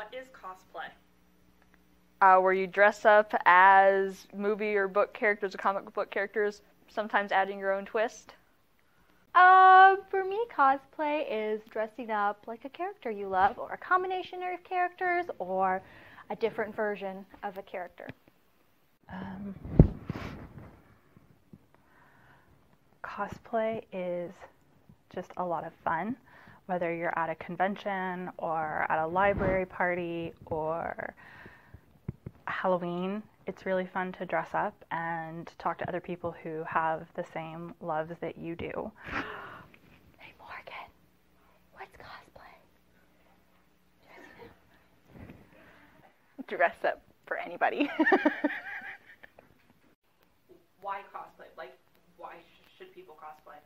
What is cosplay? Where you dress up as movie or book characters or comic book characters, sometimes adding your own twist. For me, cosplay is dressing up like a character you love, or a combination of characters, or a different version of a character. Cosplay is just a lot of fun, whether you're at a convention or at a library party or Halloween. It's really fun to dress up and talk to other people who have the same loves that you do. Hey Morgan, what's cosplay? Dress up for anybody. Why cosplay? Like, why should people cosplay?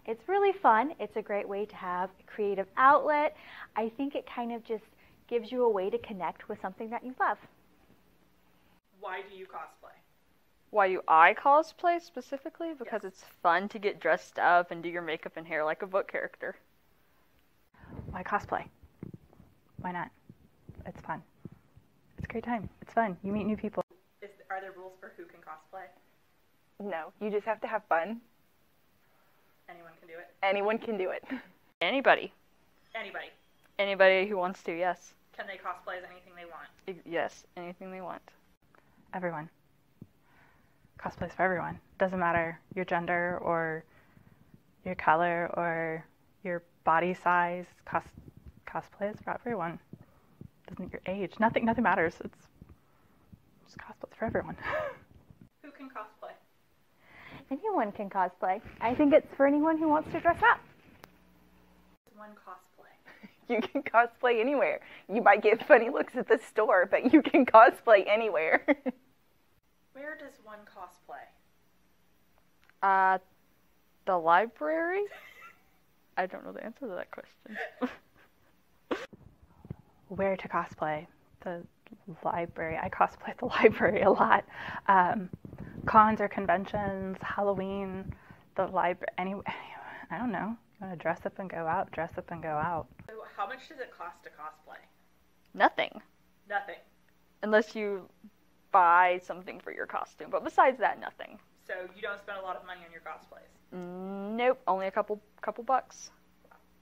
It's really fun. It's a great way to have a creative outlet. I think it kind of just gives you a way to connect with something that you love. Why do you cosplay? Why do I cosplay specifically? Because Yes. it's fun to get dressed up and do your makeup and hair like a book character. Why cosplay? Why not? It's fun. It's a great time. It's fun. You meet new people. Are there rules for who can cosplay? No, you just have to have fun. Anyone can do it. Anyone can do it. Anybody. Anybody. Anybody who wants to, yes. Can they cosplay as anything they want? Yes, anything they want. Everyone. Cosplay's for everyone. Doesn't matter your gender or your color or your body size. Cosplay is for everyone. Doesn't your age. Nothing matters. It's just cosplay's for everyone. Who can cosplay? Anyone can cosplay. I think it's for anyone who wants to dress up. One cosplay. You can cosplay anywhere. You might get funny looks at the store, but you can cosplay anywhere. Where does one cosplay? The library? I don't know the answer to that question. Where to cosplay? The library. I cosplay at the library a lot. Cons or conventions, Halloween, the library, I don't know. You want to dress up and go out, dress up and go out. So how much does it cost to cosplay? Nothing. Nothing. Unless you buy something for your costume. But besides that, nothing. So you don't spend a lot of money on your cosplays? Nope, only a couple bucks.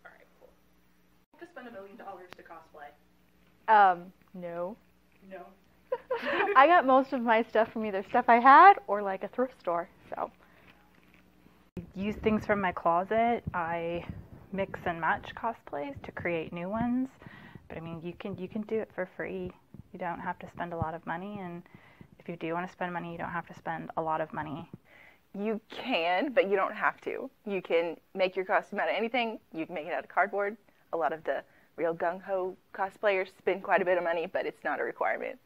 Alright, cool. You have to spend $1 million to cosplay. No. No. I got most of my stuff from either stuff I had or like a thrift store, so. Use things from my closet. I mix and match cosplays to create new ones. But I mean, you can do it for free. You don't have to spend a lot of money, and if you do want to spend money, you don't have to spend a lot of money. You can, but you don't have to. You can make your costume out of anything. You can make it out of cardboard. A lot of the real gung-ho cosplayers spend quite a bit of money, but it's not a requirement.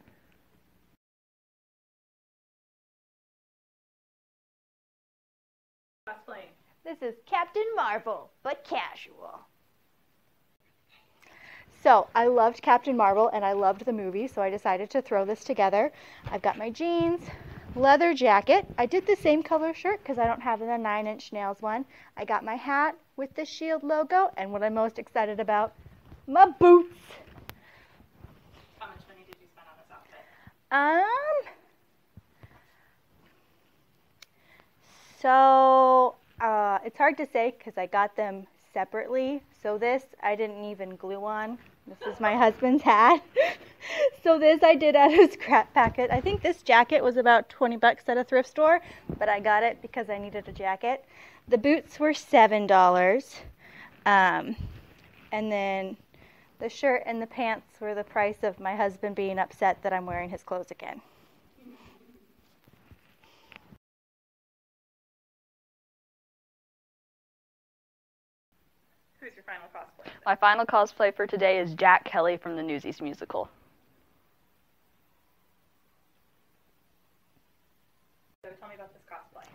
Cosplaying. This is Captain Marvel, but casual. So, I loved Captain Marvel and I loved the movie, so I decided to throw this together. I've got my jeans, leather jacket. I did the same color shirt because I don't have the 9-inch nails one. I got my hat with the SHIELD logo, and what I'm most excited about, my boots. How much money did you spend on this outfit? So, it's hard to say because I got them separately. So this, I didn't even glue on. This is my husband's hat. So this I did at a scrap packet. I think this jacket was about 20 bucks at a thrift store, but I got it because I needed a jacket. The boots were $7. And then the shirt and the pants were the price of my husband being upset that I'm wearing his clothes again. Who's your final cosplay? My final cosplay for today is Jack Kelly from the Newsies musical. So tell me about this cosplay.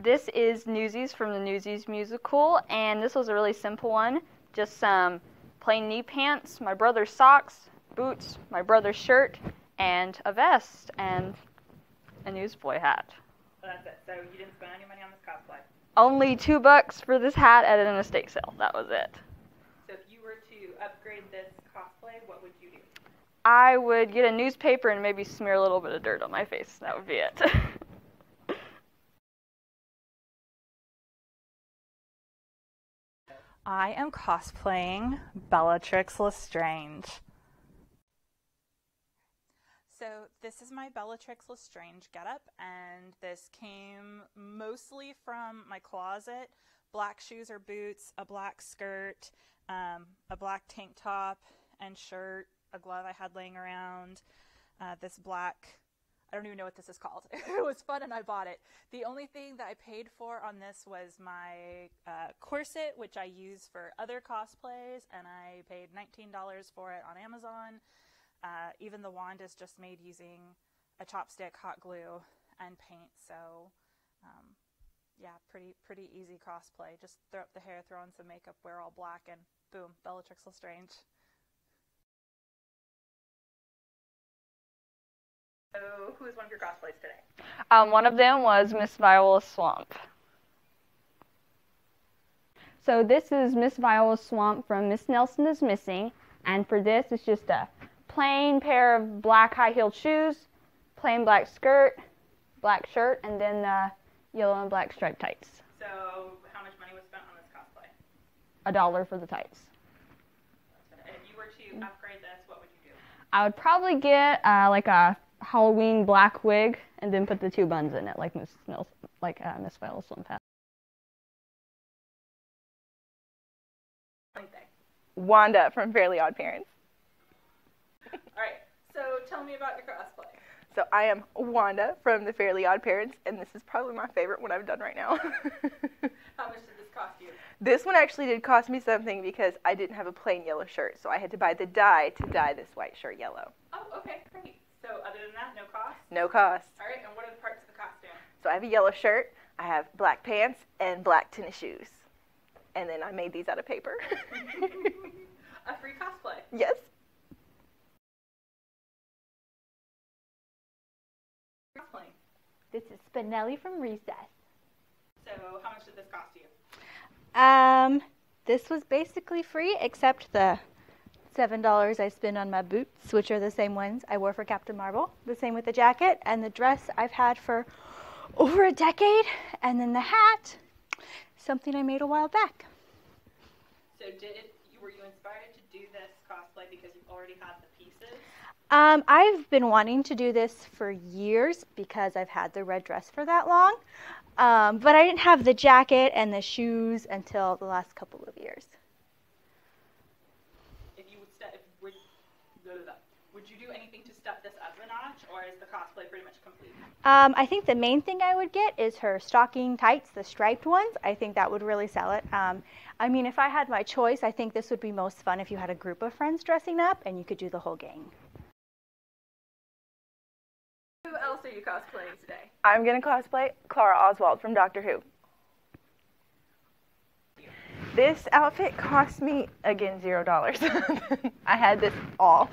This is Newsies from the Newsies musical, and this was a really simple one. Just some plain knee pants, my brother's socks, boots, my brother's shirt, and a vest, and a newsboy hat. So that's it. So you didn't spend any money on this cosplay. Only $2 for this hat at an estate sale. That was it. So if you were to upgrade this cosplay, what would you do? I would get a newspaper and maybe smear a little bit of dirt on my face. That would be it. I am cosplaying Bellatrix Lestrange. So this is my Bellatrix Lestrange getup, and this came mostly from my closet. Black shoes or boots, a black skirt, a black tank top and shirt, a glove I had laying around, this black, I don't even know what this is called. It was fun and I bought it. The only thing that I paid for on this was my corset, which I use for other cosplays, and I paid $19 for it on Amazon. Even the wand is just made using a chopstick, hot glue, and paint, so yeah, pretty easy cosplay. Just throw up the hair, throw on some makeup, wear all black, and boom, Bellatrix Lestrange. So, who is one of your cosplays today? One of them was Miss Viola Swamp. So this is Miss Viola Swamp from Miss Nelson is Missing, and for this it's just a plain pair of black high-heeled shoes, plain black skirt, black shirt, and then the yellow and black striped tights. So, how much money was spent on this cosplay? $1 for the tights. And if you were to upgrade this, what would you do? I would probably get like a Halloween black wig and then put the 2 buns in it, like Miss Viola Swamp had. Wanda from Fairly Oddparents. Alright, so tell me about your cosplay. So I am Wanda from the Fairly Oddparents, and this is probably my favorite one I've done right now. How much did this cost you? This one actually did cost me something because I didn't have a plain yellow shirt, so I had to buy the dye to dye this white shirt yellow. Oh, okay, great. So other than that, no cost? No cost. Alright, and what are the parts of the costume? So I have a yellow shirt, I have black pants, and black tennis shoes. And then I made these out of paper. A free cosplay. Yes. Cosplay. This is Spinelli from Recess. So how much did this cost you? This was basically free except the $7 I spent on my boots, which are the same ones I wore for Captain Marvel. The same with the jacket, and the dress I've had for over a decade, and then the hat, something I made a while back. So were you inspired to do this cosplay because you already had the pieces? I've been wanting to do this for years because I've had the red dress for that long, but I didn't have the jacket and the shoes until the last couple of years. Would you do anything to step this up a notch, or is the cosplay pretty much complete? I think the main thing I would get is her stocking tights, the striped ones. I think that would really sell it. I mean, if I had my choice, I think this would be most fun if you had a group of friends dressing up and you could do the whole gang. Who else are you cosplaying today? I'm going to cosplay Clara Oswald from Doctor Who. This outfit cost me, again, $0. I had this all.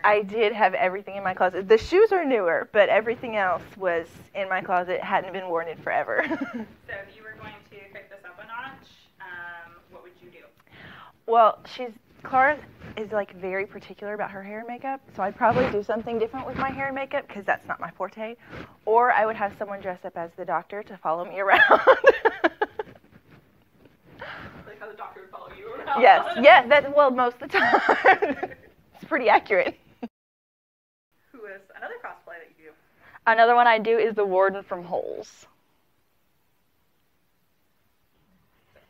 I did have everything in my closet. The shoes are newer, but everything else was in my closet, hadn't been worn in forever. So if you were going to pick this up a notch, what would you do? Well, Clara is like very particular about her hair and makeup, so I'd probably do something different with my hair and makeup because that's not my forte. Or I would have someone dress up as the doctor to follow me around. Like how the doctor would follow you around? Yes, well, most of the time. It's pretty accurate. Who is another cosplay that you do? Another one I do is the Warden from Holes.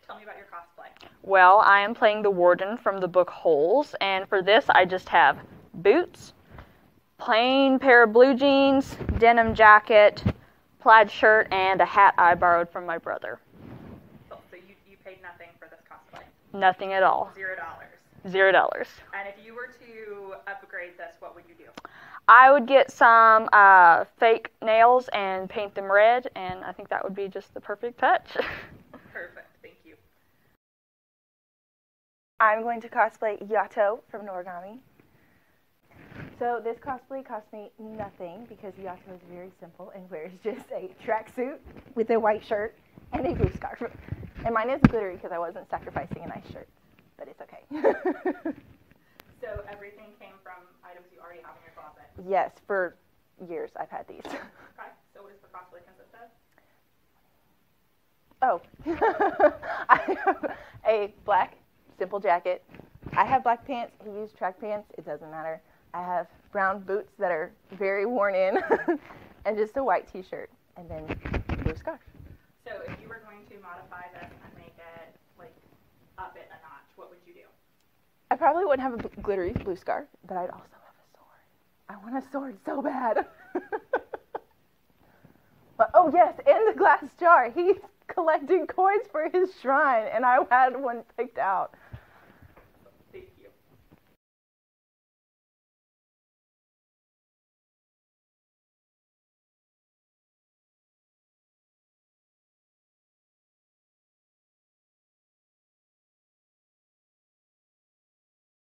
Tell me about your cosplay. Well, I am playing the Warden from the book Holes, and for this I just have boots, plain pair of blue jeans, denim jacket, plaid shirt, and a hat I borrowed from my brother. So you paid nothing for this cosplay? Nothing at all. $0. $0. And if you were to upgrade this, what would you do? I would get some fake nails and paint them red, and I think that would be just the perfect touch. Perfect, thank you. I'm going to cosplay Yato from Origami. So this cosplay cost me nothing because Yato is very simple and wears just a tracksuit with a white shirt and a blue scarf. And mine is glittery because I wasn't sacrificing a nice shirt, but it's okay. So So everything came from items you already have in your closet. Yes, for years I've had these. Okay. So what does the cosplay consist of? Oh, I have a black simple jacket. I have black pants. He used track pants. It doesn't matter. I have brown boots that are very worn in, and just a white T-shirt, and then a blue scarf. So if you were going to modify this and make it, like, up it a notch, what would you do? I probably wouldn't have a glittery blue scarf, but I'd also have a sword. I want a sword so bad. But, oh yes, and the glass jar. He's collecting coins for his shrine, and I had one picked out.